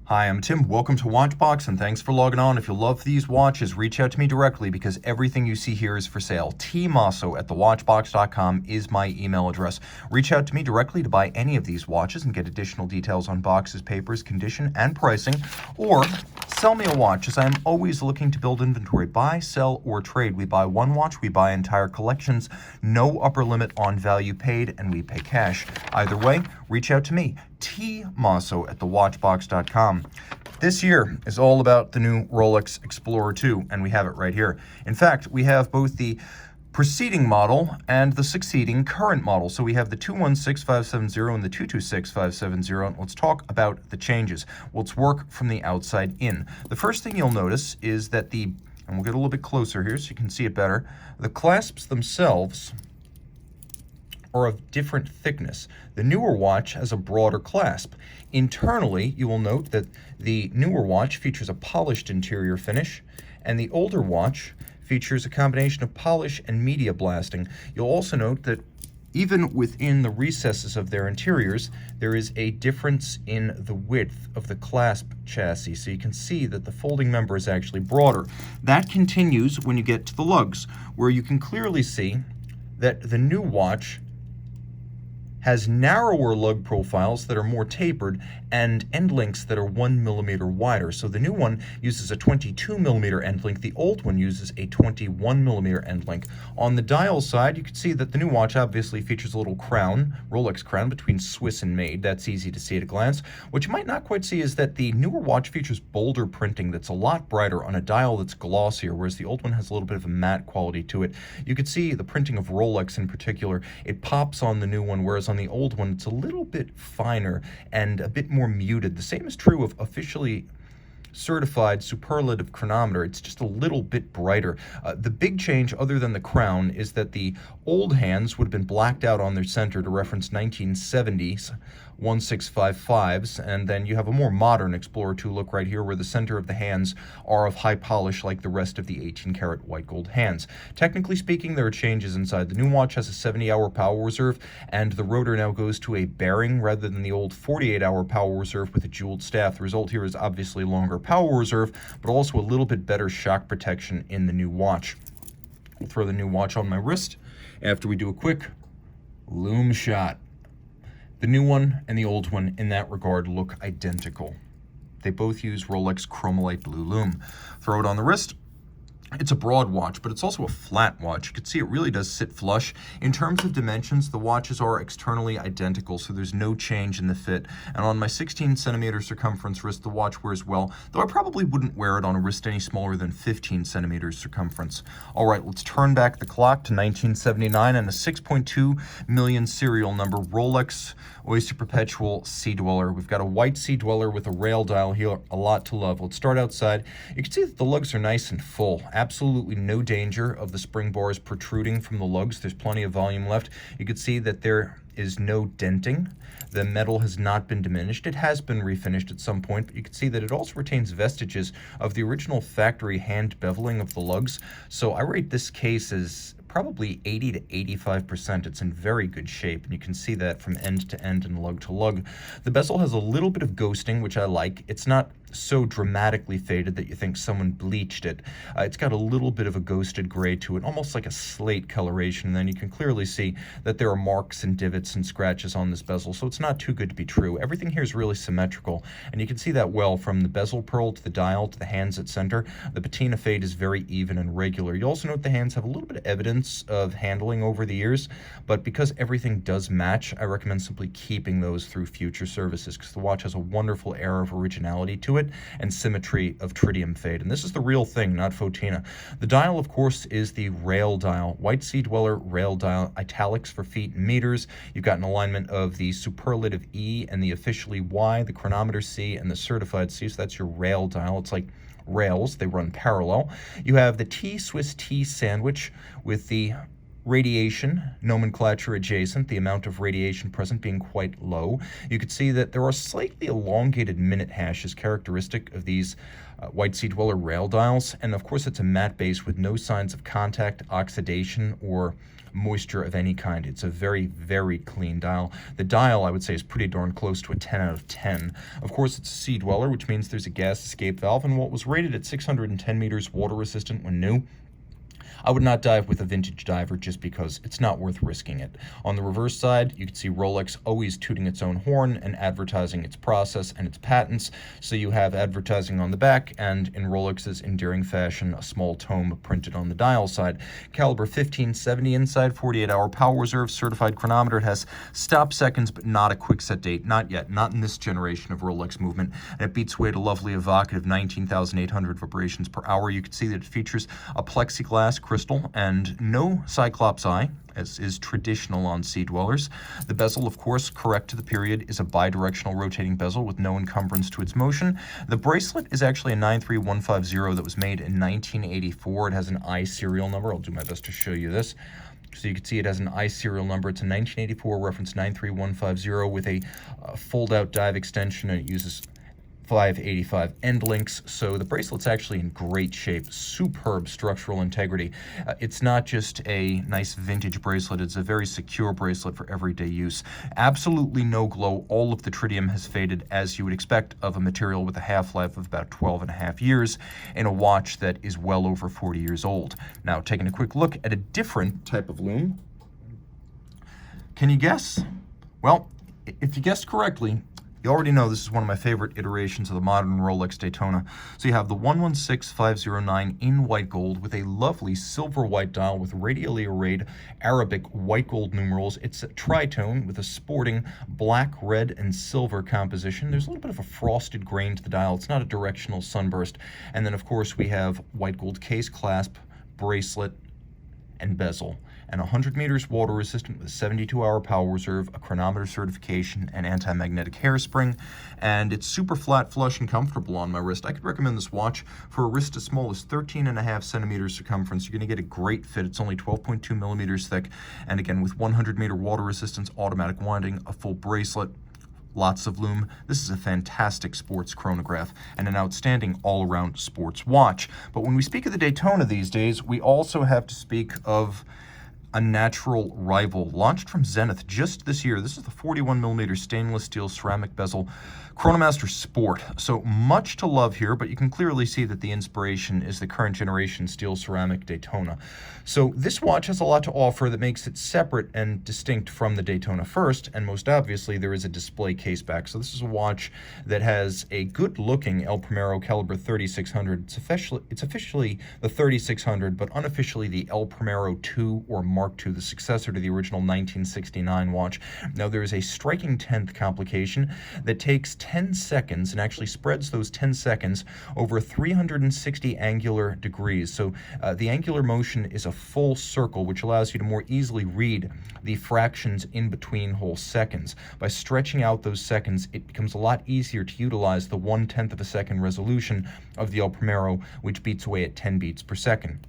Hi, I'm Tim. Welcome to WatchBox, and thanks for logging on. If you love these watches, reach out to me directly because everything you see here is for sale. tmosso at thewatchbox.com is my email address. Reach out to me directly to buy any of these watches and get additional details on boxes, papers, condition, and pricing, or sell me a watch, as I'm always looking to build inventory. Buy, sell, or trade. We buy one watch, we buy entire collections, no upper limit on value paid, and we pay cash. Either way, reach out to me, tmosso at thewatchbox.com. This year is all about the new Rolex Explorer II, and we have it right here. In fact, we have both the preceding model and the succeeding current model. So we have the 216570 and the 226570. And let's talk about the changes. Well, let's work from the outside in. The first thing you'll notice is that and we'll get a little bit closer here so you can see it better, the clasps themselves are of different thickness. The newer watch has a broader clasp. Internally, you will note that the newer watch features a polished interior finish, and the older watch features a combination of polish and media blasting. You'll also note that even within the recesses of their interiors, there is a difference in the width of the clasp chassis. So you can see that the folding member is actually broader. That continues when you get to the lugs, where you can clearly see that the new watch has narrower lug profiles that are more tapered and end links that are 1 millimeter wider. So the new one uses a 22 millimeter end link. The old one uses a 21 millimeter end link. On the dial side, you can see that the new watch obviously features a little crown, Rolex crown, between Swiss and made. That's easy to see at a glance. What you might not quite see is that the newer watch features bolder printing that's a lot brighter on a dial that's glossier, whereas the old one has a little bit of a matte quality to it. You can see the printing of Rolex in particular. It pops on the new one, whereas on the old one, it's a little bit finer and a bit more muted. The same is true of officially certified superlative chronometer. It's just a little bit brighter. The big change, other than the crown, is that the old hands would have been blacked out on their center to reference 1970s 1655s, and then you have a more modern Explorer II look right here, where the center of the hands are of high polish like the rest of the 18-karat white gold hands. Technically speaking, there are changes inside. The new watch has a 70-hour power reserve, and the rotor now goes to a bearing rather than the old 48-hour power reserve with a jeweled staff. The result here is obviously longer power reserve, but also a little bit better shock protection in the new watch. We'll throw the new watch on my wrist after we do a quick Loom Shot. The new one and the old one in that regard look identical. They both use Rolex Chromalite Blue Lume. Throw it on the wrist. It's a broad watch, but it's also a flat watch. You can see it really does sit flush. In terms of dimensions, the watches are externally identical, so there's no change in the fit. And on my 16 centimeter circumference wrist, the watch wears well, though I probably wouldn't wear it on a wrist any smaller than 15 centimeters circumference. All right, let's turn back the clock to 1979 and a 6.2 million serial number Rolex Oyster Perpetual Sea Dweller. We've got a white Sea Dweller with a rail dial here, a lot to love. Let's start outside. You can see that the lugs are nice and full. Absolutely no danger of the spring bars protruding from the lugs. There's plenty of volume left. You can see that there is no denting. The metal has not been diminished. It has been refinished at some point, but you can see that it also retains vestiges of the original factory hand beveling of the lugs. So I rate this case as probably 80 to 85%. It's in very good shape, and you can see that from end to end and lug to lug. The bezel has a little bit of ghosting, which I like. It's not so dramatically faded that you think someone bleached it. It's got a little bit of a ghosted gray to it, almost like a slate coloration, and then you can clearly see that there are marks and divots and scratches on this bezel, so it's not too good to be true. Everything here is really symmetrical, and you can see that well from the bezel pearl to the dial to the hands at center. The patina fade is very even and regular. You also note the hands have a little bit of evidence of handling over the years, but because everything does match, I recommend simply keeping those through future services, because the watch has a wonderful air of originality to it and symmetry of tritium fade. And this is the real thing, not photina. The dial, of course, is the rail dial. White Sea Dweller rail dial, italics for feet and meters. You've got an alignment of the superlative E and the officially Y, the chronometer C, and the certified C. So that's your rail dial. It's like rails, they run parallel. You have the T Swiss T sandwich with the radiation nomenclature adjacent, the amount of radiation present being quite low. You can see that there are slightly elongated minute hashes characteristic of these white Sea Dweller rail dials, and of course it's a matte base with no signs of contact, oxidation, or moisture of any kind. It's a very, very clean dial. The dial, I would say, is pretty darn close to a 10 out of 10. Of course, it's a Sea Dweller, which means there's a gas escape valve, and what was rated at 610 meters water resistant when new, I would not dive with a vintage diver just because it's not worth risking it. On the reverse side, you can see Rolex always tooting its own horn and advertising its process and its patents. So you have advertising on the back, and in Rolex's endearing fashion, a small tome printed on the dial side. Caliber 1570 inside, 48-hour power reserve, certified chronometer. It has stop seconds, but not a quick set date. Not yet. Not in this generation of Rolex movement. And it beats away at a lovely, evocative 19,800 vibrations per hour. You can see that it features a plexiglass crystal and no Cyclops eye, as is traditional on Sea Dwellers. The bezel, of course, correct to the period, is a bidirectional rotating bezel with no encumbrance to its motion. The bracelet is actually a 93150 that was made in 1984. It has an I serial number. I'll do my best to show you this. So you can see it has an I serial number. It's a 1984 reference 93150 with a fold-out dive extension, and it uses 585 end links, so the bracelet's actually in great shape. Superb structural integrity. It's not just a nice vintage bracelet, it's a very secure bracelet for everyday use. Absolutely no glow. All of the tritium has faded, as you would expect of a material with a half-life of about 12 and a half years in a watch that is well over 40 years old. Now, taking a quick look at a different type of lume. Can you guess? Well, if you guessed correctly, you already know this is one of my favorite iterations of the modern Rolex Daytona. So you have the 116509 in white gold with a lovely silver white dial with radially arrayed Arabic white gold numerals. It's a tritone with a sporting black, red, and silver composition. There's a little bit of a frosted grain to the dial. It's not a directional sunburst. And then, of course, we have white gold case, clasp, bracelet, and bezel, and 100 meters water resistant with a 72-hour power reserve, a chronometer certification, and anti-magnetic hairspring, and it's super flat, flush, and comfortable on my wrist. I could recommend this watch for a wrist as small as 13.5 centimeters circumference. You're going to get a great fit. It's only 12.2 millimeters thick, and again, with 100-meter water resistance, automatic winding, a full bracelet, lots of lume. This is a fantastic sports chronograph and an outstanding all-around sports watch. But when we speak of the Daytona these days, we also have to speak of a natural rival launched from Zenith just this year. This is the 41mm stainless steel ceramic bezel Chronomaster Sport. So much to love here, but you can clearly see that the inspiration is the current generation steel ceramic Daytona. So this watch has a lot to offer that makes it separate and distinct from the Daytona first, and most obviously there is a display case back. So this is a watch that has a good looking El Primero caliber 3600. It's officially the 3600, but unofficially the El Primero II or Mark II, the successor to the original 1969 watch. Now there is a striking 10th complication that takes 10 seconds and actually spreads those 10 seconds over 360 angular degrees. So the angular motion is a full circle, which allows you to more easily read the fractions in between whole seconds. By stretching out those seconds, it becomes a lot easier to utilize the 1/10 of a second resolution of the El Primero, which beats away at 10 beats per second.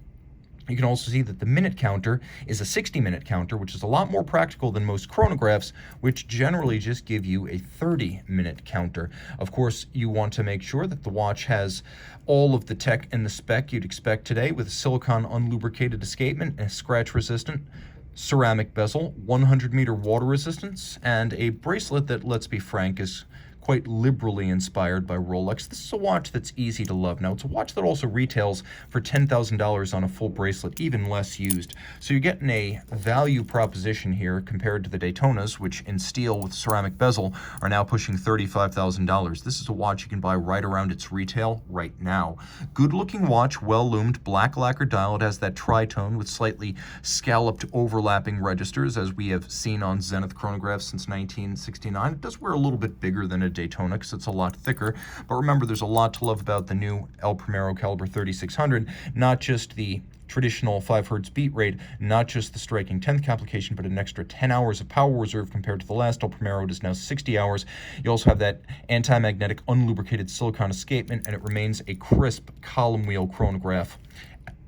You can also see that the minute counter is a 60-minute counter, which is a lot more practical than most chronographs, which generally just give you a 30-minute counter. Of course, you want to make sure that the watch has all of the tech and the spec you'd expect today, with a silicone unlubricated escapement and a scratch-resistant ceramic bezel, 100-meter water resistance, and a bracelet that, let's be frank, is quite liberally inspired by Rolex. This is a watch that's easy to love. Now, it's a watch that also retails for $10,000 on a full bracelet, even less used. So you're getting a value proposition here compared to the Daytonas, which in steel with ceramic bezel are now pushing $35,000. This is a watch you can buy right around its retail right now. Good looking watch, well loomed, black lacquer dial. It has that tritone with slightly scalloped overlapping registers, as we have seen on Zenith chronographs since 1969. It does wear a little bit bigger than a Daytona because it's a lot thicker, but remember, there's a lot to love about the new El Primero caliber 3600, not just the traditional 5 hertz beat rate, not just the striking 10th complication, but an extra 10 hours of power reserve compared to the last El Primero. It is now 60 hours. You also have that anti-magnetic unlubricated silicone escapement, and it remains a crisp column wheel chronograph.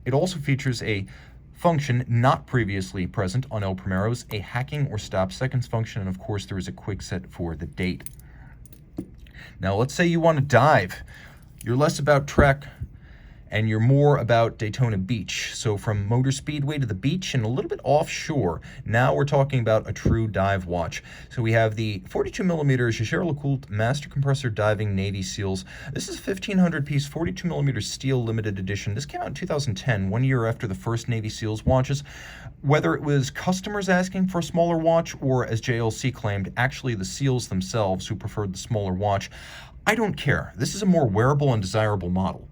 It also features a function not previously present on El Primeros, a hacking or stop seconds function, and of course there is a quick set for the date. Now let's say you want to dive. You're less about trek and you're more about Daytona Beach. So from Motor Speedway to the beach and a little bit offshore, now we're talking about a true dive watch. So we have the 42mm Jaeger-LeCoultre Master Compressor Diving Navy Seals. This is a 1500 piece 42mm steel limited edition. This came out in 2010, 1 year after the first Navy Seals watches. Whether it was customers asking for a smaller watch or, as JLC claimed, actually the Seals themselves who preferred the smaller watch, I don't care. This is a more wearable and desirable model.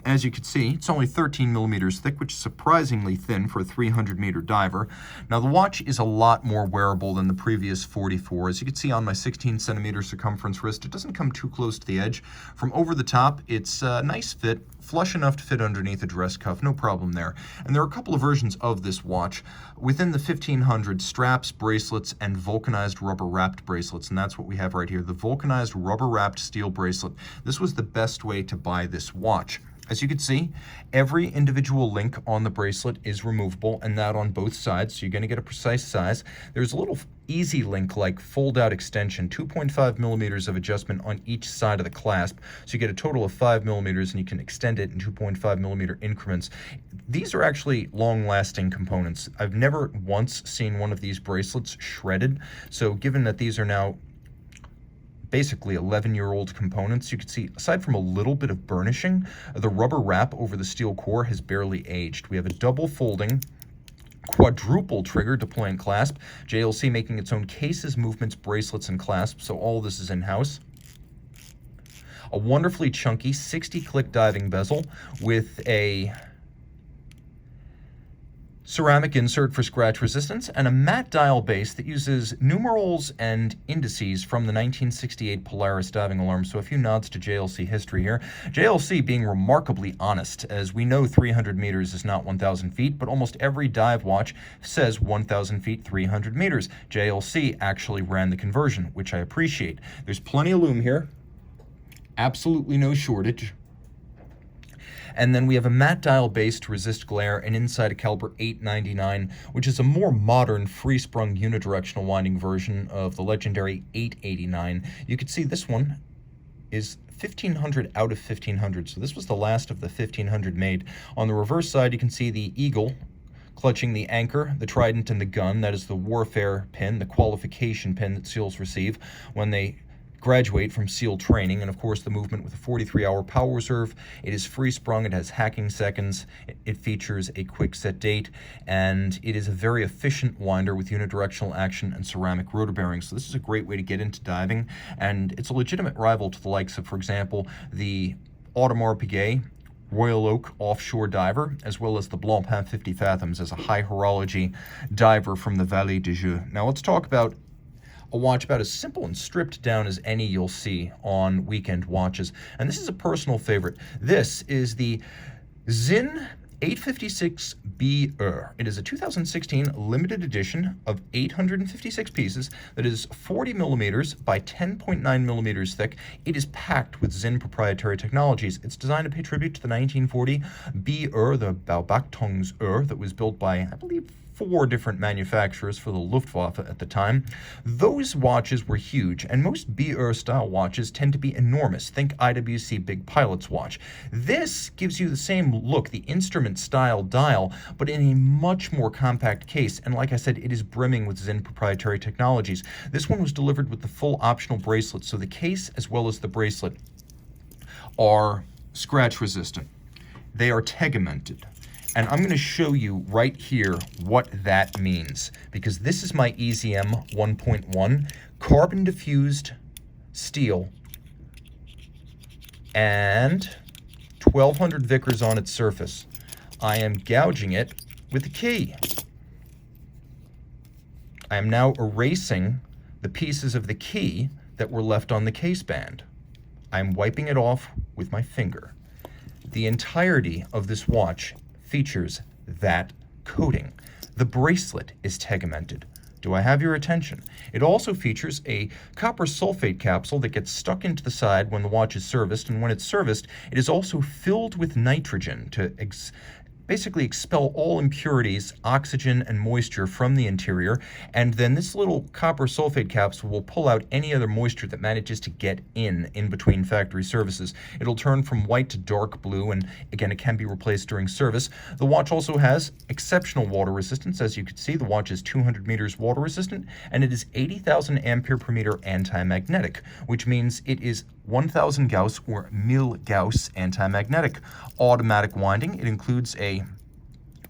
As you can see, it's only 13 millimeters thick, which is surprisingly thin for a 300-meter diver. Now, the watch is a lot more wearable than the previous 44. As you can see on my 16-centimeter circumference wrist, it doesn't come too close to the edge. From over the top, it's a nice fit, flush enough to fit underneath a dress cuff, no problem there. And there are a couple of versions of this watch. Within the 1500, straps, bracelets, and vulcanized rubber-wrapped bracelets, and that's what we have right here, the vulcanized rubber-wrapped steel bracelet. This was the best way to buy this watch. As you can see, every individual link on the bracelet is removable, and that on both sides, so you're going to get a precise size. There's a little easy link like fold-out extension, 2.5 millimeters of adjustment on each side of the clasp, so you get a total of 5 millimeters, and you can extend it in 2.5 millimeter increments. These are actually long-lasting components. I've never once seen one of these bracelets shredded, so given that these are now basically 11-year-old components, you can see, aside from a little bit of burnishing, the rubber wrap over the steel core has barely aged. We have a double folding, quadruple trigger deploying clasp, JLC making its own cases, movements, bracelets, and clasps, so all this is in-house. A wonderfully chunky 60-click diving bezel with a ceramic insert for scratch resistance, and a matte dial base that uses numerals and indices from the 1968 Polaris diving alarm. So a few nods to JLC history here. JLC being remarkably honest, as we know 300 meters is not 1,000 feet, but almost every dive watch says 1,000 feet, 300 meters. JLC actually ran the conversion, which I appreciate. There's plenty of loom here. Absolutely no shortage. And then we have a matte dial base to resist glare, and inside a caliber 899, which is a more modern free-sprung unidirectional winding version of the legendary 889. You can see this one is 1500 out of 1500, so this was the last of the 1500 made. On the reverse side, you can see the eagle clutching the anchor, the trident, and the gun. That is the warfare pin, the qualification pin that SEALs receive when they graduate from SEAL training, and of course the movement with a 43-hour power reserve. It is free-sprung, it has hacking seconds, it features a quick set date, and it is a very efficient winder with unidirectional action and ceramic rotor bearings. So this is a great way to get into diving, and it's a legitimate rival to the likes of, for example, the Audemars Piguet Royal Oak offshore diver, as well as the Blancpain 50 Fathoms as a high horology diver from the Vallée des Jeux. Now let's talk about a watch about as simple and stripped down as any you'll see on weekend watches. And this is a personal favorite. This is the Zinn 856BE. It is a 2016 limited edition of 856 pieces that is 40 millimeters by 10.9 millimeters thick. It is packed with Zinn proprietary technologies. It's designed to pay tribute to the 1940 BE, the Baubachtungs that was built by, I believe, 4 different manufacturers for the Luftwaffe at the time. Those watches were huge, and most BE style watches tend to be enormous. Think IWC Big Pilot's watch. This gives you the same look, the instrument style dial, but in a much more compact case, and like I said, it is brimming with Zinn proprietary technologies. This one was delivered with the full optional bracelet, so the case as well as the bracelet are scratch resistant. They are tegamented. And I'm going to show you right here what that means, because this is my EZM 1.1 carbon diffused steel and 1200 Vickers on its surface. I am gouging it with a key. I am now erasing the pieces of the key that were left on the case band. I'm wiping it off with my finger. The entirety of this watch features that coating. The bracelet is tegamented. Do I have your attention? It also features a copper sulfate capsule that gets stuck into the side when the watch is serviced, and when it's serviced, it is also filled with nitrogen to basically expel all impurities, oxygen, and moisture from the interior, and then this little copper sulfate capsule will pull out any other moisture that manages to get in between factory services. It'll turn from white to dark blue, and again, it can be replaced during service. The watch also has exceptional water resistance. As you can see, the watch is 200 meters water resistant, and it is 80,000 ampere per meter anti-magnetic, which means it is 1,000 Gauss or 1000 Gauss anti-magnetic. Automatic winding. It includes a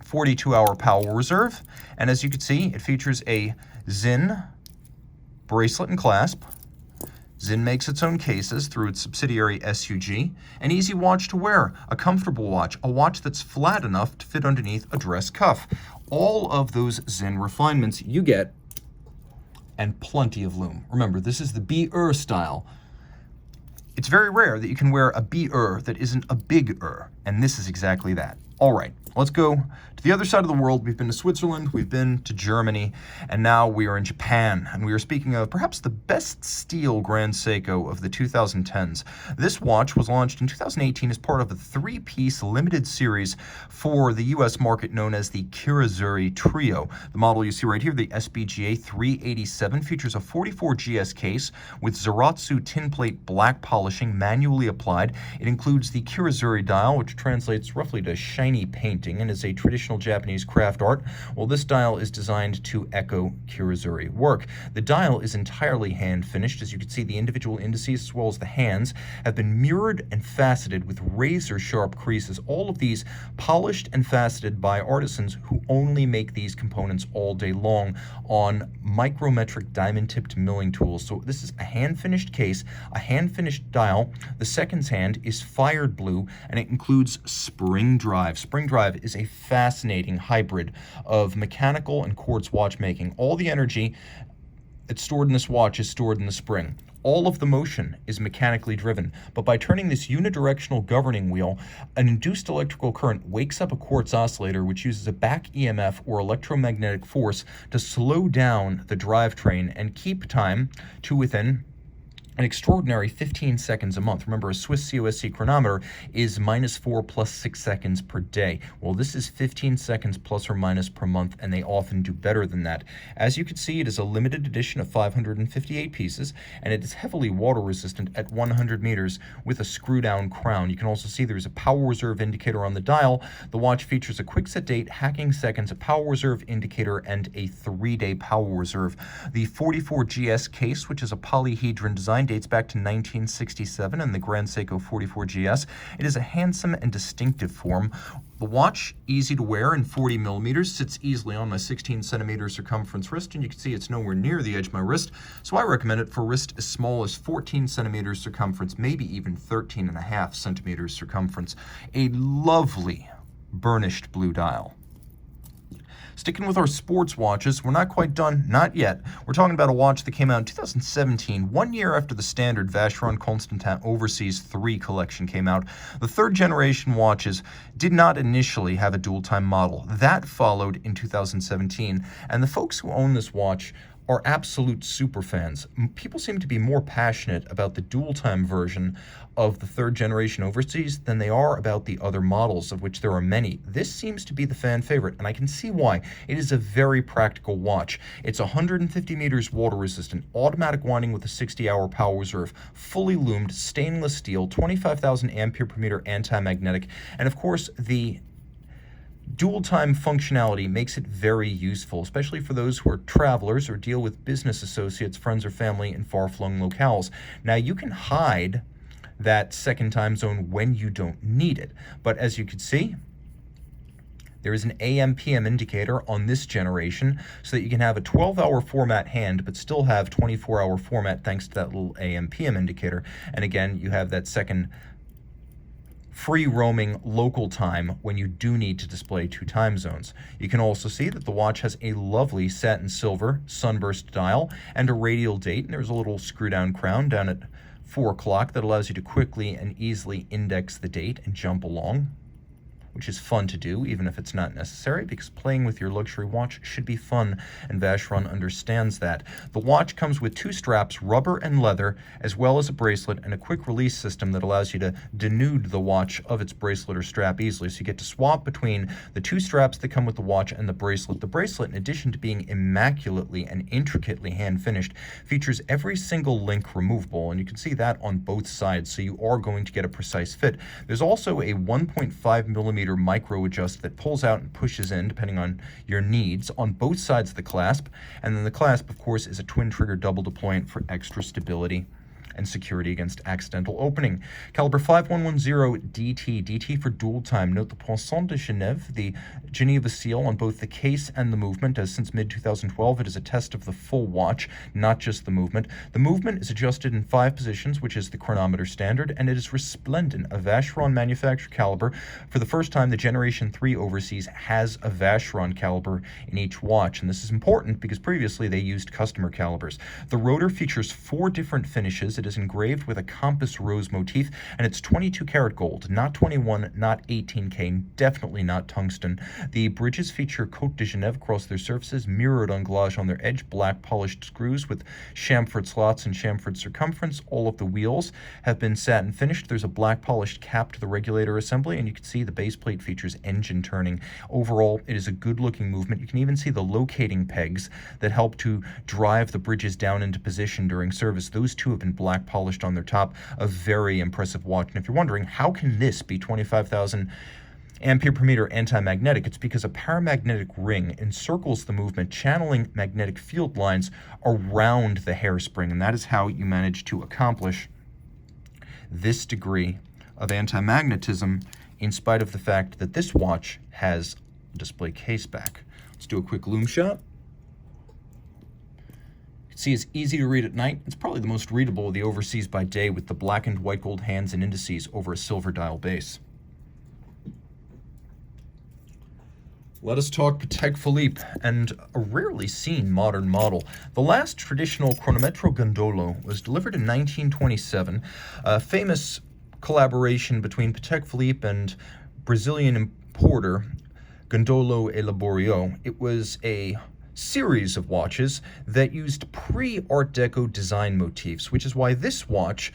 42-hour power reserve, and as you can see, it features a Zinn bracelet and clasp. Zinn makes its own cases through its subsidiary SUG. An easy watch to wear, a comfortable watch, a watch that's flat enough to fit underneath a dress cuff. All of those Zinn refinements you get, and plenty of lume. Remember, this is the BR style. It's very rare that you can wear a BR that isn't a big and this is exactly that. All right, let's go to the other side of the world. We've been to Switzerland, we've been to Germany, and now we are in Japan, and we are speaking of perhaps the best steel Grand Seiko of the 2010s. This watch was launched in 2018 as part of a three-piece limited series for the US market known as the Kirazuri Trio. The model you see right here, the SBGA 387, features a 44GS case with Zaratsu tin plate black polishing manually applied. It includes the Kirazuri dial, which translates roughly to shiny painting and is a traditional Japanese craft art. Well, this dial is designed to echo Kirazuri work. The dial is entirely hand finished. As you can see, the individual indices as well as the hands have been mirrored and faceted with razor sharp creases. All of these polished and faceted by artisans who only make these components all day long on micrometric diamond tipped milling tools. So this is a hand finished case, a hand finished dial. The seconds hand is fired blue, and it includes spring drive. Spring drive is a fascinating hybrid of mechanical and quartz watchmaking. All the energy that's stored in this watch is stored in the spring. All of the motion is mechanically driven, but by turning this unidirectional governing wheel, an induced electrical current wakes up a quartz oscillator which uses a back EMF or electromagnetic force to slow down the drivetrain and keep time to within an extraordinary 15 seconds a month. Remember, a Swiss COSC chronometer is -4 + 6 seconds per day. Well, this is 15 seconds plus or minus per month, and they often do better than that. As you can see, it is a limited edition of 558 pieces, and it is heavily water resistant at 100 meters with a screw-down crown. You can also see there's a power reserve indicator on the dial. The watch features a quick set date, hacking seconds, a power reserve indicator, and a 3-day power reserve. The 44GS case, which is a polyhedron design, dates back to 1967 and the Grand Seiko 44GS. It is a handsome and distinctive form. The watch, easy to wear in 40 millimeters, sits easily on my 16 centimeter circumference wrist, and you can see it's nowhere near the edge of my wrist, so I recommend it for wrist as small as 14 centimeters circumference, maybe even 13.5 centimeters circumference. A lovely burnished blue dial. Sticking with our sports watches, we're not quite done, not yet. We're talking about a watch that came out in 2017, 1 year after the standard Vacheron Constantin Overseas 3 collection came out. The third generation watches did not initially have a dual time model. That followed in 2017, and the folks who own this watch are absolute super fans. People seem to be more passionate about the dual time version of the third generation Overseas than they are about the other models, of which there are many. This seems to be the fan favorite, and I can see why. It is a very practical watch. It's 150 meters water resistant, automatic winding with a 60-hour power reserve, fully loomed, stainless steel, 25,000 ampere per meter anti-magnetic, and of course the dual time functionality makes it very useful, especially for those who are travelers or deal with business associates, friends, or family in far-flung locales. Now, you can hide that second time zone when you don't need it, but as you can see, there is an AM/PM indicator on this generation so that you can have a 12-hour format hand but still have 24-hour format thanks to that little AM/PM indicator. And again, you have that second free roaming local time when you do need to display 2 time zones. You can also see that the watch has a lovely satin silver sunburst dial and a radial date, and there's a little screw down crown down at 4 o'clock that allows you to quickly and easily index the date and jump along. which is fun to do, even if it's not necessary, because playing with your luxury watch should be fun, and Vacheron understands that. The watch comes with 2 straps, rubber and leather, as well as a bracelet and a quick release system that allows you to denude the watch of its bracelet or strap easily. So you get to swap between the 2 straps that come with the watch and the bracelet. The bracelet, in addition to being immaculately and intricately hand-finished, features every single link removable, and you can see that on both sides, so you are going to get a precise fit. There's also a 1.5 millimeter micro adjust that pulls out and pushes in, depending on your needs, on both sides of the clasp, and then the clasp, of course, is a twin-trigger double deployant for extra stability and security against accidental opening. Caliber 5110 DT, DT for dual time. Note the Poisson de Genève, the Geneva seal on both the case and the movement, as since mid-2012 it is a test of the full watch, not just the movement. The movement is adjusted in 5 positions, which is the chronometer standard, and it is resplendent, a Vacheron manufactured caliber. For the first time, the Generation 3 Overseas has a Vacheron caliber in each watch, and this is important because previously they used customer calibers. The rotor features 4 different finishes. It is engraved with a compass rose motif, and it's 22 karat gold, not 21, not 18K, definitely not tungsten. The bridges feature Côte de Genève across their surfaces, mirrored anglage on their edge, black polished screws with chamfered slots and chamfered circumference. All of the wheels have been satin finished. There's a black polished cap to the regulator assembly, and you can see the base plate features engine turning. Overall, it is a good looking movement. You can even see the locating pegs that help to drive the bridges down into position during service. Those 2 have been black polished on their top. A very impressive watch. And if you're wondering, how can this be 25,000 ampere per meter anti-magnetic? It's because a paramagnetic ring encircles the movement, channeling magnetic field lines around the hairspring, and that is how you manage to accomplish this degree of anti-magnetism, in spite of the fact that this watch has a display case back. Let's do a quick loom shot. See, it's easy to read at night. It's probably the most readable of the Overseas by day, with the blackened white gold hands and indices over a silver dial base. Let us talk Patek Philippe, and a rarely seen modern model. The last traditional chronometro gondolo was delivered in 1927, a famous collaboration between Patek Philippe and Brazilian importer Gondolo e Laborio. It was a series of watches that used pre-Art Deco design motifs, which is why this watch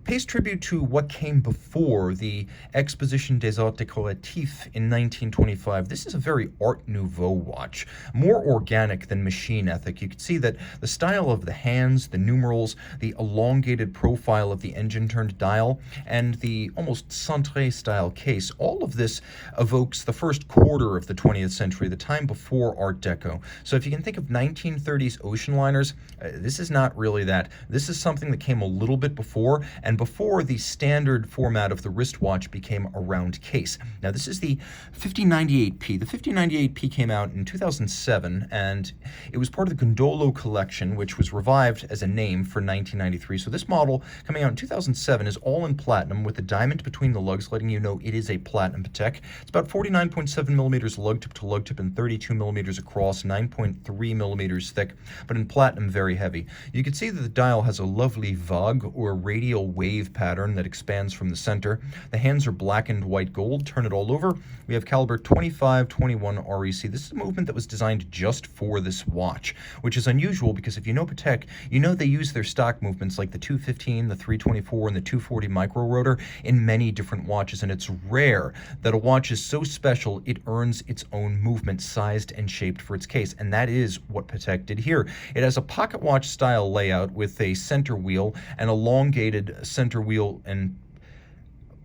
pays tribute to what came before the Exposition des Arts Décoratifs in 1925. This is a very Art Nouveau watch, more organic than machine ethic. You can see that the style of the hands, the numerals, the elongated profile of the engine-turned dial, and the almost cintré style case, all of this evokes the first quarter of the 20th century, the time before Art Deco. So if you can think of 1930s ocean liners, this is not really that. This is something that came a little bit before, and before the standard format of the wristwatch became a round case. Now, this is the 5098P. The 5098P came out in 2007, and it was part of the Gondolo collection, which was revived as a name for 1993. So this model, coming out in 2007, is all in platinum with a diamond between the lugs, letting you know it is a platinum Patek. It's about 49.7 millimeters lug tip to lug tip and 32 millimeters across, 9.3 millimeters thick, but in platinum, very heavy. You can see that the dial has a lovely vogue, or radial wave pattern that expands from the center. The hands are blackened white gold. Turn it all over. We have caliber 2521 REC. This is a movement that was designed just for this watch, which is unusual because if you know Patek, you know they use their stock movements like the 215, the 324, and the 240 micro rotor in many different watches, and it's rare that a watch is so special it earns its own movement, sized and shaped for its case, and that is what Patek did here. It has a pocket watch style layout with a center wheel, an elongated center wheel and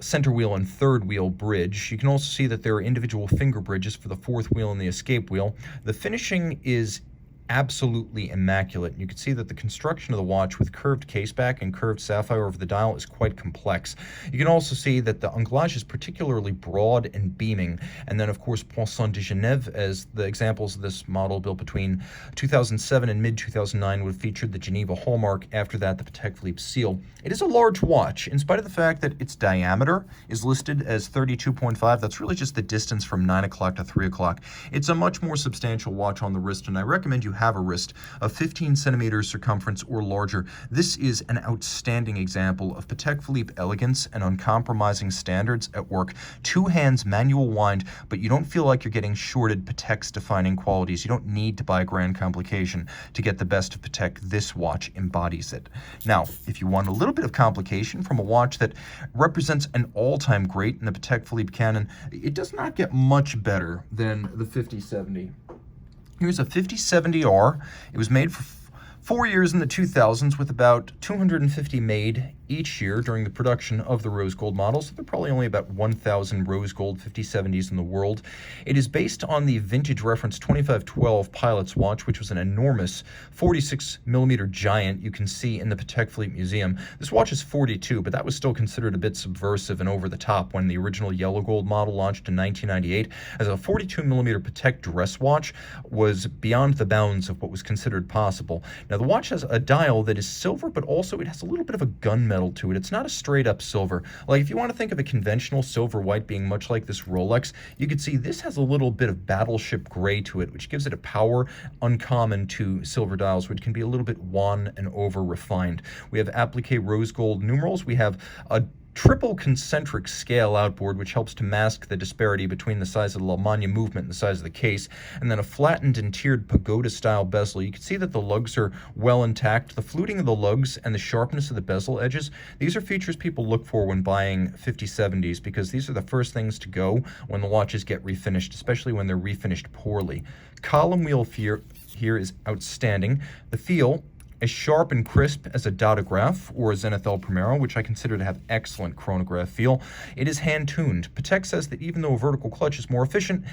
third wheel bridge. You can also see that there are individual finger bridges for the fourth wheel and the escape wheel. The finishing is absolutely immaculate. You can see that the construction of the watch with curved caseback and curved sapphire over the dial is quite complex. You can also see that the anglage is particularly broad and beaming. And then, of course, Poisson de Genève, as the examples of this model built between 2007 and mid-2009 would have featured the Geneva hallmark. After that, the Patek Philippe seal. It is a large watch, in spite of the fact that its diameter is listed as 32.5. That's really just the distance from 9 o'clock to 3 o'clock. It's a much more substantial watch on the wrist, and I recommend you have a wrist of 15 centimeters circumference or larger. This is an outstanding example of Patek Philippe elegance and uncompromising standards at work. 2 hands manual wind, but you don't feel like you're getting shorted Patek's defining qualities. You don't need to buy a grand complication to get the best of Patek. This watch embodies it. Now, if you want a little bit of complication from a watch that represents an all-time great in the Patek Philippe canon, it does not get much better than the 5070. Here's a 5070R. It was made for 4 years in the 2000s with about 250 made each year during the production of the rose gold models. There are probably only about 1,000 rose gold 5070s in the world. It is based on the vintage reference 2512 pilot's watch, which was an enormous 46mm giant you can see in the Patek Philippe Museum. This watch is 42, but that was still considered a bit subversive and over the top when the original yellow gold model launched in 1998. As a 42mm Patek dress watch was beyond the bounds of what was considered possible. Now, the watch has a dial that is silver, but also it has a little bit of a gunmetal to it. It's not a straight up silver. Like, if you want to think of a conventional silver white being much like this Rolex, you could see this has a little bit of battleship gray to it, which gives it a power uncommon to silver dials, which can be a little bit wan and over refined. We have applique rose gold numerals. We have a triple concentric scale outboard, which helps to mask the disparity between the size of the Lamagna movement and the size of the case, and then a flattened and tiered pagoda-style bezel. You can see that the lugs are well intact. The fluting of the lugs and the sharpness of the bezel edges, these are features people look for when buying 5070s, because these are the first things to go when the watches get refinished, especially when they're refinished poorly. Column wheel here is outstanding. The feel as sharp and crisp as a Dotograph or a Zenithal Primero, which I consider to have excellent chronograph feel. It is hand-tuned. Patek says that even though a vertical clutch is more efficient,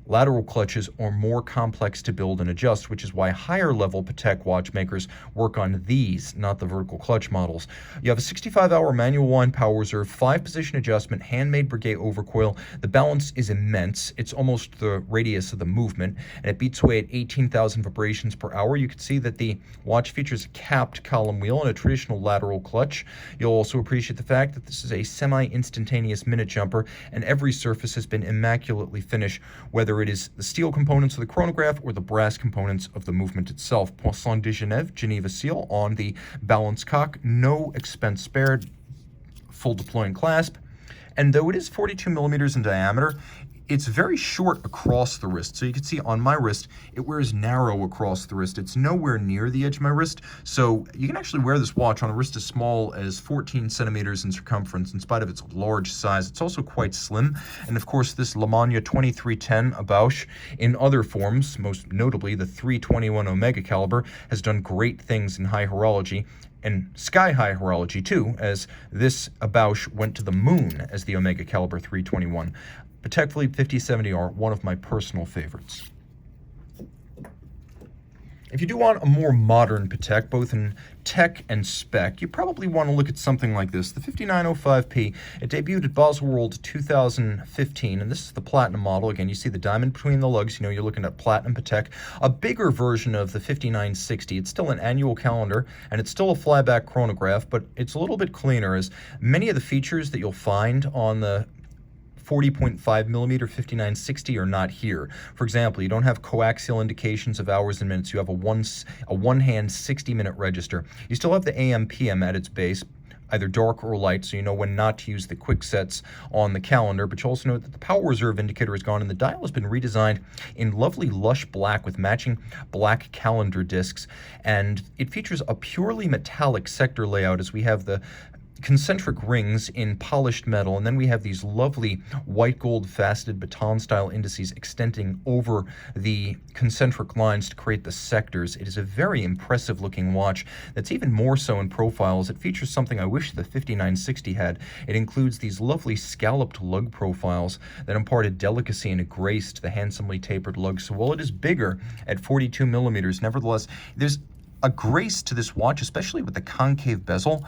lateral clutches are more complex to build and adjust, which is why higher-level Patek watchmakers work on these, not the vertical clutch models. You have a 65-hour manual wind power reserve, 5-position adjustment, handmade Breguet overcoil. The balance is immense. It's almost the radius of the movement, and it beats away at 18,000 vibrations per hour. You can see that the watch features a capped column wheel and a traditional lateral clutch. You'll also appreciate the fact that this is a semi-instantaneous minute jumper, and every surface has been immaculately finished, whether it is the steel components of the chronograph or the brass components of the movement itself. Poisson de Geneva seal on the balance cock, no expense spared, full deploying clasp. And though it is 42mm in diameter, it's very short across the wrist. So you can see on my wrist, it wears narrow across the wrist. It's nowhere near the edge of my wrist. So you can actually wear this watch on a wrist as small as 14 centimeters in circumference in spite of its large size. It's also quite slim. And of course, this Lamagna 2310 Bausch in other forms, most notably the 321 Omega caliber, has done great things in high horology and sky-high horology too, as this Bausch went to the moon as the Omega caliber 321. Patek Philippe 5070 are one of my personal favorites. If you do want a more modern Patek, both in tech and spec, you probably want to look at something like this, the 5905P. It debuted at Basel World 2015, and this is the Platinum model. Again, you see the diamond between the lugs. You know, you're looking at Platinum Patek. A bigger version of the 5960. It's still an annual calendar, and it's still a flyback chronograph, but it's a little bit cleaner, as many of the features that you'll find on the 40.5mm 5960 are not here. For example, you don't have coaxial indications of hours and minutes. You have a one-hand 60-minute register. You still have the AM/PM at its base, either dark or light, so you know when not to use the quick sets on the calendar, but you also know that the power reserve indicator is gone, and the dial has been redesigned in lovely lush black with matching black calendar discs, and it features a purely metallic sector layout, as we have the concentric rings in polished metal, and then we have these lovely white gold faceted baton style indices extending over the concentric lines to create the sectors. It is a very impressive looking watch that's even more so in profiles. It features something I wish the 5960 had. It includes these lovely scalloped lug profiles that imparted delicacy and a grace to the handsomely tapered lugs. So while it is bigger at 42mm, nevertheless, there's a grace to this watch, especially with the concave bezel.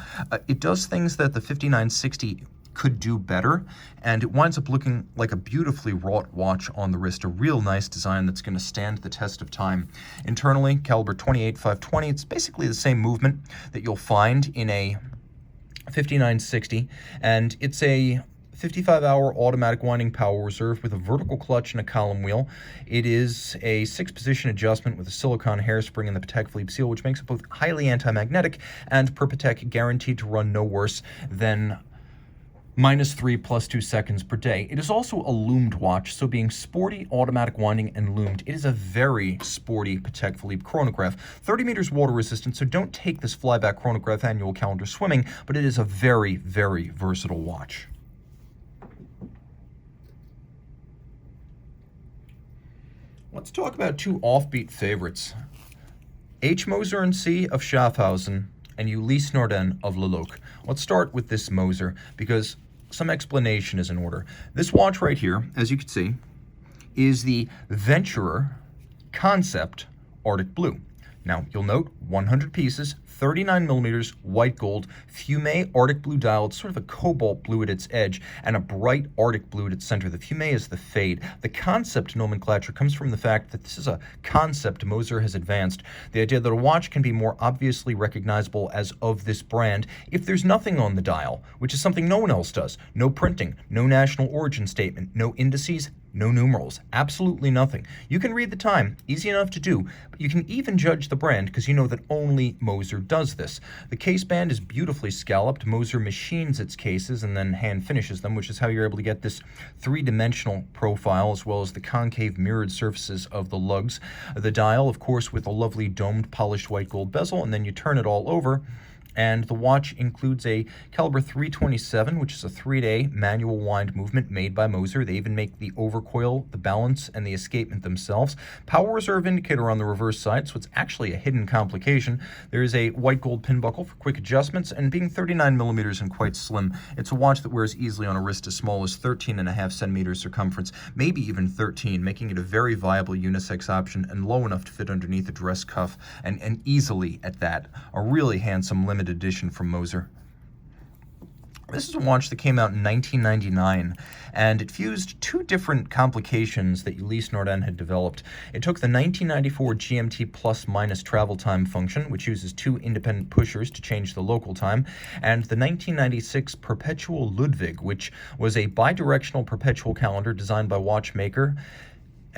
It does things that the 5960 could do better, and it winds up looking like a beautifully wrought watch on the wrist, a real nice design that's going to stand the test of time. Internally, caliber 28-520, it's basically the same movement that you'll find in a 5960, and it's a 55-hour automatic winding power reserve with a vertical clutch and a column wheel. It is a 6-position adjustment with a silicone hairspring and the Patek Philippe seal, which makes it both highly anti-magnetic and per Patek guaranteed to run no worse than -3 + 2 seconds per day. It is also a loomed watch, so being sporty, automatic winding, and loomed, it is a very sporty Patek Philippe chronograph. 30 meters water resistant, so don't take this flyback chronograph annual calendar swimming, but it is a very, very versatile watch. Let's talk about two offbeat favorites. H. Moser & C. of Schaffhausen and Ulysse Nardin of Leloc. Let's start with this Moser because some explanation is in order. This watch right here, as you can see, is the Venturer Concept Arctic Blue. Now, you'll note 100 pieces, 39 millimeters, white gold, fumé Arctic blue dial. It's sort of a cobalt blue at its edge and a bright Arctic blue at its center. The fumé is the fade. The concept nomenclature comes from the fact that this is a concept Moser has advanced. The idea that a watch can be more obviously recognizable as of this brand if there's nothing on the dial, which is something no one else does. No printing, no national origin statement, no indices, no numerals, absolutely nothing. You can read the time, easy enough to do, but you can even judge the brand because you know that only Moser does this. The case band is beautifully scalloped. Moser machines its cases and then hand finishes them, which is how you're able to get this three-dimensional profile as well as the concave mirrored surfaces of the lugs. The dial, of course, with a lovely domed polished white gold bezel, and then you turn it all over. And the watch includes a caliber 327, which is a 3-day manual wind movement made by Moser. They even make the overcoil, the balance, and the escapement themselves. Power reserve indicator on the reverse side, so it's actually a hidden complication. There is a white gold pin buckle for quick adjustments, and being 39 millimeters and quite slim, it's a watch that wears easily on a wrist as small as 13.5 centimeters circumference, maybe even 13, making it a very viable unisex option and low enough to fit underneath a dress cuff, and easily at that. A really handsome limited edition from Moser. This is a watch that came out in 1999, and it fused two different complications that Ulysse Nardin had developed. It took the 1994 GMT plus-minus travel time function, which uses two independent pushers to change the local time, and the 1996 Perpetual Ludwig, which was a bidirectional perpetual calendar designed by watchmaker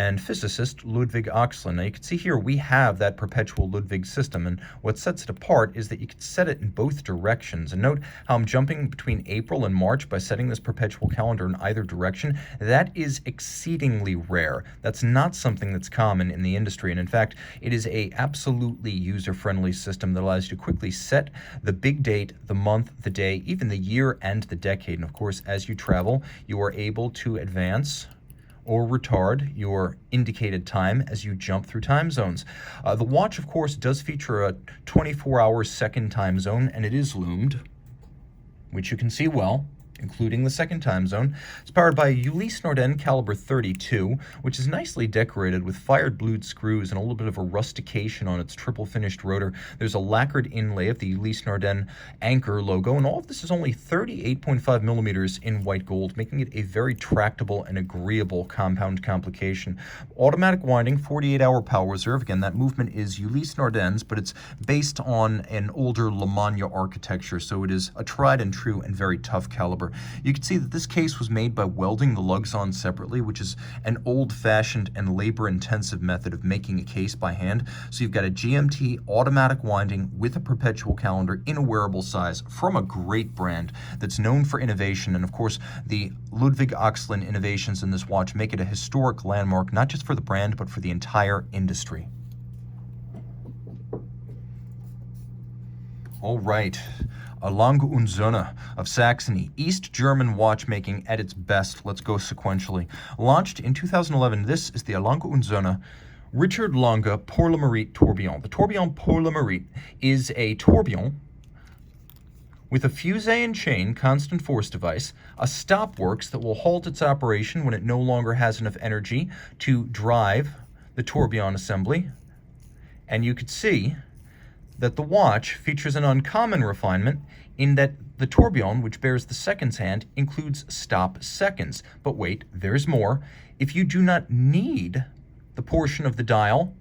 and physicist Ludwig Oxlin. Now you can see here we have that Perpetual Ludwig system, and what sets it apart is that you can set it in both directions. And note how I'm jumping between April and March by setting this Perpetual calendar in either direction. That is exceedingly rare. That's not something that's common in the industry, and in fact, it is a absolutely user-friendly system that allows you to quickly set the big date, the month, the day, even the year and the decade. And of course, as you travel, you are able to advance or retard your indicated time as you jump through time zones. The watch, of course, does feature a 24-hour second time zone, and it is loomed, which you can see well, including the second time zone. It's powered by a Ulysse Nardin caliber 32, which is nicely decorated with fired blued screws and a little bit of a rustication on its triple finished rotor. There's a lacquered inlay of the Ulysse Nardin anchor logo, and all of this is only 38.5 millimeters in white gold, making it a very tractable and agreeable compound complication. Automatic winding, 48-hour power reserve. Again, that movement is Ulysse Nardin's, but it's based on an older La Manna architecture, so it is a tried and true and very tough caliber. You can see that this case was made by welding the lugs on separately, which is an old-fashioned and labor-intensive method of making a case by hand. So you've got a GMT automatic winding with a perpetual calendar in a wearable size from a great brand that's known for innovation. And of course, the Ludwig Oxlin innovations in this watch make it a historic landmark, not just for the brand, but for the entire industry. All right. A Lange und Söhne of Saxony, East German watchmaking at its best. Let's go sequentially. Launched in 2011, this is the Lange und Söhne Richard Lange Pour le Mérite tourbillon. The tourbillon Pour le Mérite is a tourbillon with a fusee and chain constant force device, a stopworks that will halt its operation when it no longer has enough energy to drive the tourbillon assembly. And you could see that the watch features an uncommon refinement in that the tourbillon, which bears the seconds hand, includes stop seconds. But wait, there's more. If you do not need the portion of the dial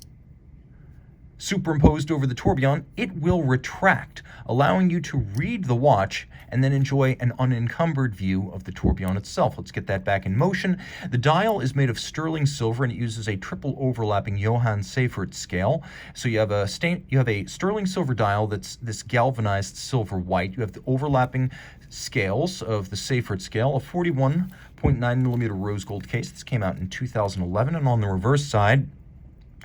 superimposed over the tourbillon, it will retract, allowing you to read the watch and then enjoy an unencumbered view of the tourbillon itself. Let's get that back in motion. The dial is made of sterling silver, and it uses a triple overlapping Johann Seifert scale. So you have a sterling silver dial that's this galvanized silver white. You have the overlapping scales of the Seifert scale, a 41.9 millimeter rose gold case. This came out in 2011, and on the reverse side,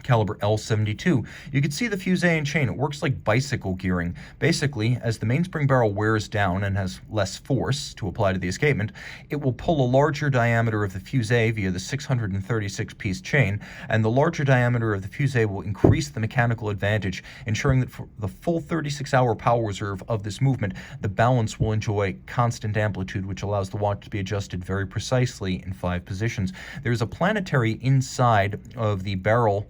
caliber L72. You can see the fusee and chain. It works like bicycle gearing. Basically, as the mainspring barrel wears down and has less force to apply to the escapement, it will pull a larger diameter of the fusee via the 636-piece chain, and the larger diameter of the fusee will increase the mechanical advantage, ensuring that for the full 36-hour power reserve of this movement, the balance will enjoy constant amplitude, which allows the watch to be adjusted very precisely in 5 positions. There's a planetary inside of the barrel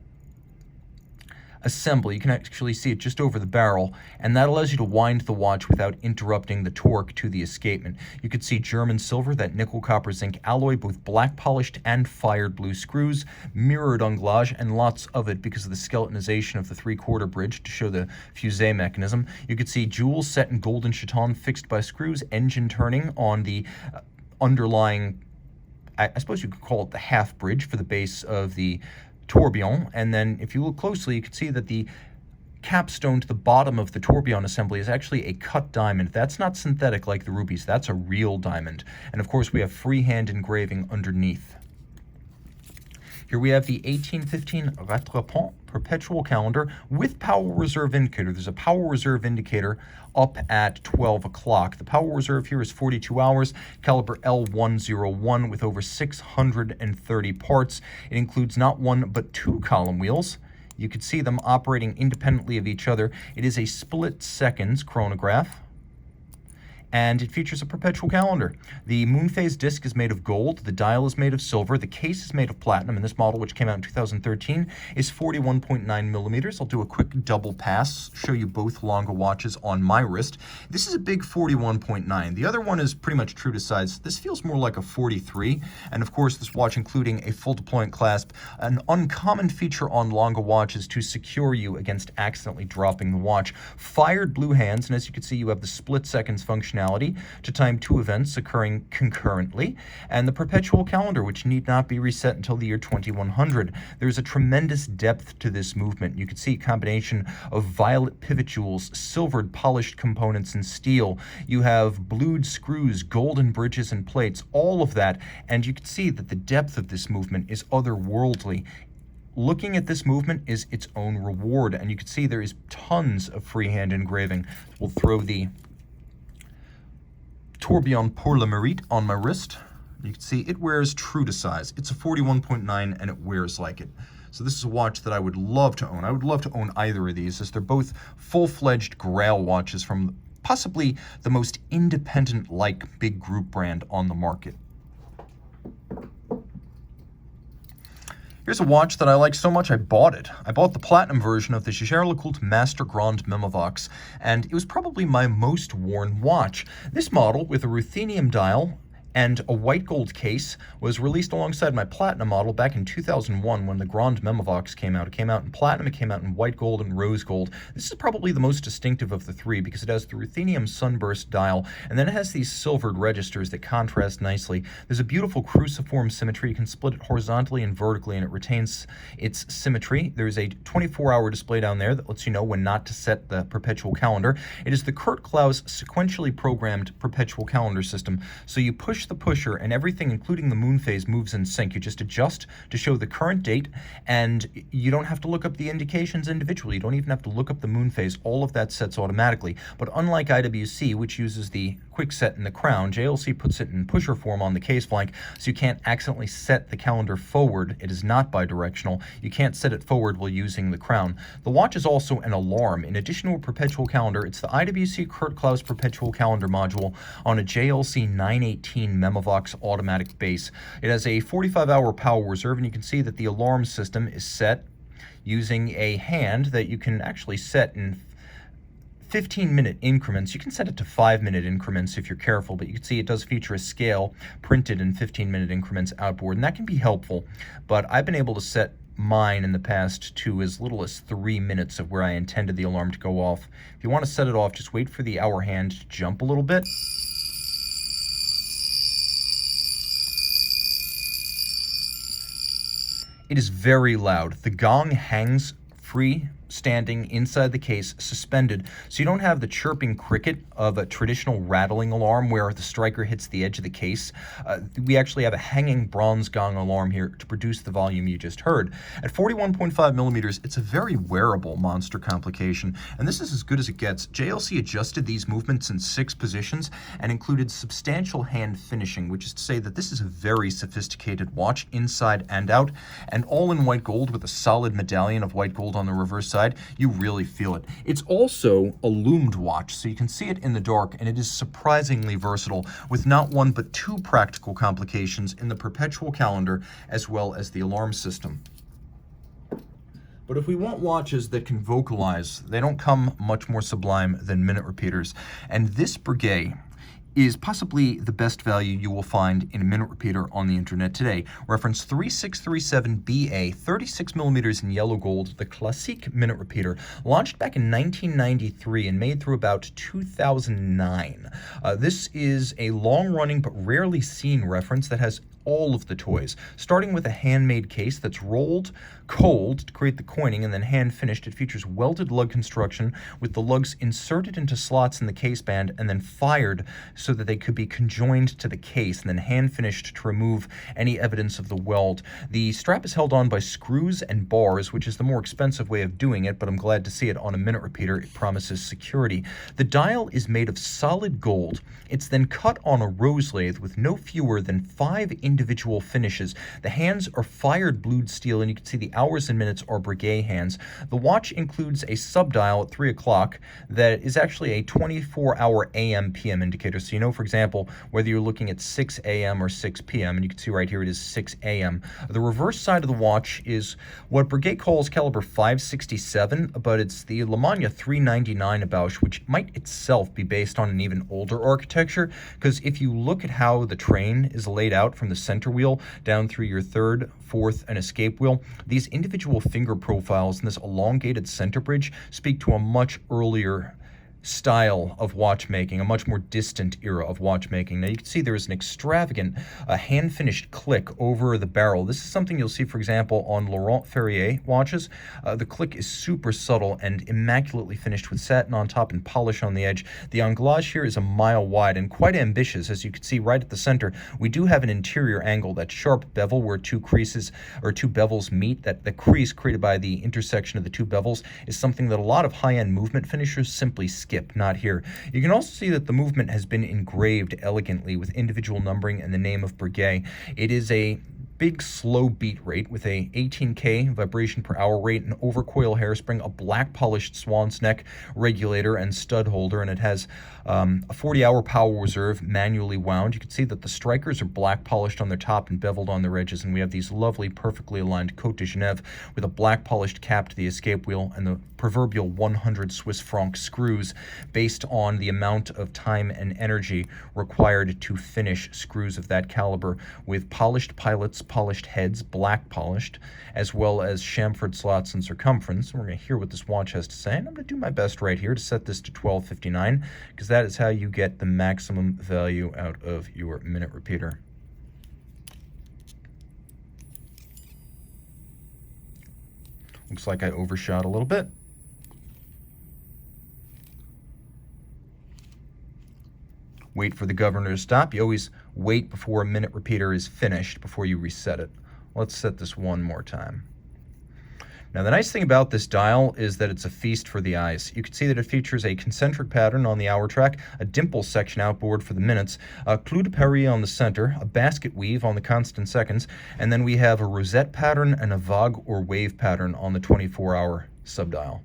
assembly. You can actually see it just over the barrel, and that allows you to wind the watch without interrupting the torque to the escapement. You can see German silver, that nickel copper zinc alloy, both black polished and fired blue screws, mirrored anglage, and lots of it because of the skeletonization of the 3/4 bridge to show the fusee mechanism. You can see jewels set in golden chaton fixed by screws, engine turning on the underlying, I suppose you could call it the half bridge for the base of the tourbillon. And then if you look closely, you can see that the capstone to the bottom of the tourbillon assembly is actually a cut diamond. That's not synthetic like the rubies, that's a real diamond. And of course we have freehand engraving underneath. Here we have the 1815 Rattrapant Perpetual calendar with power reserve indicator. There's a power reserve indicator up at 12 o'clock. The power reserve here is 42 hours, caliber L101 with over 630 parts. It includes not one but 2 column wheels. You can see them operating independently of each other. It is a split seconds chronograph, and it features a perpetual calendar. The moon phase disc is made of gold, the dial is made of silver, the case is made of platinum, and this model, which came out in 2013, is 41.9 millimeters. I'll do a quick double pass, show you both longer watches on my wrist. This is a big 41.9. The other one is pretty much true to size. This feels more like a 43, and of course this watch including a full deployment clasp, an uncommon feature on longer watches to secure you against accidentally dropping the watch. Fired blue hands, and as you can see, you have the split seconds functionality to time 2 events occurring concurrently, and the perpetual calendar, which need not be reset until the year 2100. There's a tremendous depth to this movement. You can see a combination of violet pivot jewels, silvered polished components in steel. You have blued screws, golden bridges and plates, all of that, and you can see that the depth of this movement is otherworldly. Looking at this movement is its own reward, and you can see there is tons of freehand engraving. We'll throw the tourbillon pour le mérite on my wrist. You can see it wears true to size. It's a 41.9 and it wears like it. So this is a watch that I would love to own. I would love to own either of these, as they're both full-fledged Grail watches from possibly the most independent-like big group brand on the market. Here's a watch that I like so much I bought it. I bought the platinum version of the Jaeger-LeCoultre Master Grand Memovox, and it was probably my most worn watch. This model, with a ruthenium dial and a white gold case, was released alongside my platinum model back in 2001 when the Grand Memovox came out. It came out in platinum, it came out in white gold and rose gold. This is probably the most distinctive of the three because it has the ruthenium sunburst dial, and then it has these silvered registers that contrast nicely. There's a beautiful cruciform symmetry. You can split it horizontally and vertically, and it retains its symmetry. There's a 24-hour display down there that lets you know when not to set the perpetual calendar. It is the Kurt Klaus sequentially programmed perpetual calendar system, so you push the pusher and everything, including the moon phase, moves in sync. You just adjust to show the current date, and you don't have to look up the indications individually. You don't even have to look up the moon phase. All of that sets automatically. But unlike IWC, which uses the quick set in the crown, JLC puts it in pusher form on the case flank, so you can't accidentally set the calendar forward. It is not bidirectional. You can't set it forward while using the crown. The watch is also an alarm. In addition to a perpetual calendar, it's the IWC Kurt Klaus perpetual calendar module on a JLC 918 Memovox automatic base. It has a 45-hour power reserve, and you can see that the alarm system is set using a hand that you can actually set in 15-minute increments. You can set it to 5-minute increments if you're careful, but you can see it does feature a scale printed in 15-minute increments outboard, and that can be helpful. But I've been able to set mine in the past to as little as 3 minutes of where I intended the alarm to go off. If you want to set it off, just wait for the hour hand to jump a little bit. It is very loud. The gong hangs free standing inside the case, suspended, so you don't have the chirping cricket of a traditional rattling alarm where the striker hits the edge of the case. We actually have a hanging bronze gong alarm here to produce the volume you just heard. At 41.5 millimeters, it's a very wearable monster complication, and this is as good as it gets. JLC adjusted these movements in 6 positions and included substantial hand finishing, which is to say that this is a very sophisticated watch inside and out, and all in white gold with a solid medallion of white gold on the reverse side. You really feel it. It's also a loomed watch, so you can see it in the dark, and it is surprisingly versatile with not one but 2 practical complications in the Perpetual calendar as well as the alarm system. But if we want watches that can vocalize, they don't come much more sublime than minute repeaters, and this Breguet is possibly the best value you will find in a minute repeater on the internet today. Reference 3637BA, 36 millimeters in yellow gold, the classique minute repeater, launched back in 1993 and made through about 2009. This is a long-running but rarely seen reference that has all of the toys, starting with a handmade case that's rolled cold to create the coining and then hand finished. It features welded lug construction with the lugs inserted into slots in the case band and then fired so that they could be conjoined to the case and then hand finished to remove any evidence of the weld. The strap is held on by screws and bars, which is the more expensive way of doing it, but I'm glad to see it on a minute repeater. It promises security. The dial is made of solid gold. It's then cut on a rose lathe with no fewer than 5 individual finishes. The hands are fired blued steel, and you can see the hours and minutes are Breguet hands. The watch includes a sub-dial at 3 o'clock that is actually a 24-hour AM/PM indicator. So you know, for example, whether you're looking at 6 a.m. or 6 p.m., and you can see right here it is 6 a.m. The reverse side of the watch is what Breguet calls caliber 567, but it's the Lemania 399 Abauche, which might itself be based on an even older architecture, because if you look at how the train is laid out from the center wheel down through your third, fourth, and escape wheel, these individual finger profiles and this elongated center bridge speak to a much earlier style of watchmaking, a much more distant era of watchmaking. Now you can see there is an extravagant hand-finished click over the barrel. This is something you'll see, for example, on Laurent Ferrier watches. The click is super subtle and immaculately finished with satin on top and polish on the edge. The anglage here is a mile wide and quite ambitious. As you can see right at the center, we do have an interior angle, that sharp bevel where 2 creases or 2 bevels meet. That the crease created by the intersection of the 2 bevels is something that a lot of high-end movement finishers simply skip. Not here. You can also see that the movement has been engraved elegantly with individual numbering and the name of Breguet. It is a big slow beat rate with a 18K vibration per hour rate, an overcoil hairspring, a black polished swan's neck regulator and stud holder, and it has a 40-hour power reserve manually wound. You can see that the strikers are black polished on their top and beveled on their edges, and we have these lovely perfectly aligned Côte de Genève with a black polished cap to the escape wheel and the proverbial 100 Swiss franc screws based on the amount of time and energy required to finish screws of that caliber, with polished pilots, polished heads, black polished, as well as chamfered slots and circumference. And we're going to hear what this watch has to say, and I'm going to do my best right here to set this to 1259, because that is how you get the maximum value out of your minute repeater. Looks like I overshot a little bit. Wait for the governor to stop. You always wait before a minute repeater is finished before you reset it. Let's set this one more time. Now, the nice thing about this dial is that it's a feast for the eyes. You can see that it features a concentric pattern on the hour track, a dimple section outboard for the minutes, a clou de Paris on the center, a basket weave on the constant seconds, and then we have a rosette pattern and a vogue or wave pattern on the 24-hour subdial.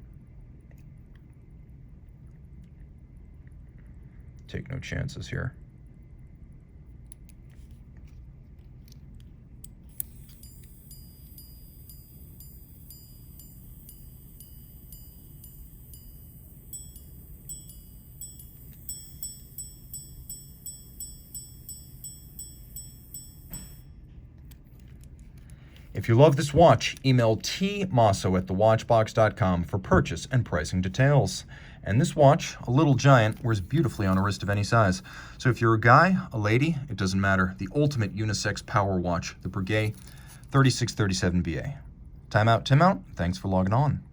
Take no chances here. If you love this watch, email tmosso at thewatchbox.com for purchase and pricing details. And this watch, a little giant, wears beautifully on a wrist of any size. So if you're a guy, a lady, it doesnnt matter. The ultimate unisex power watch, the Breguet 3637 BA. Time out, Tim out. Thanks for logging on.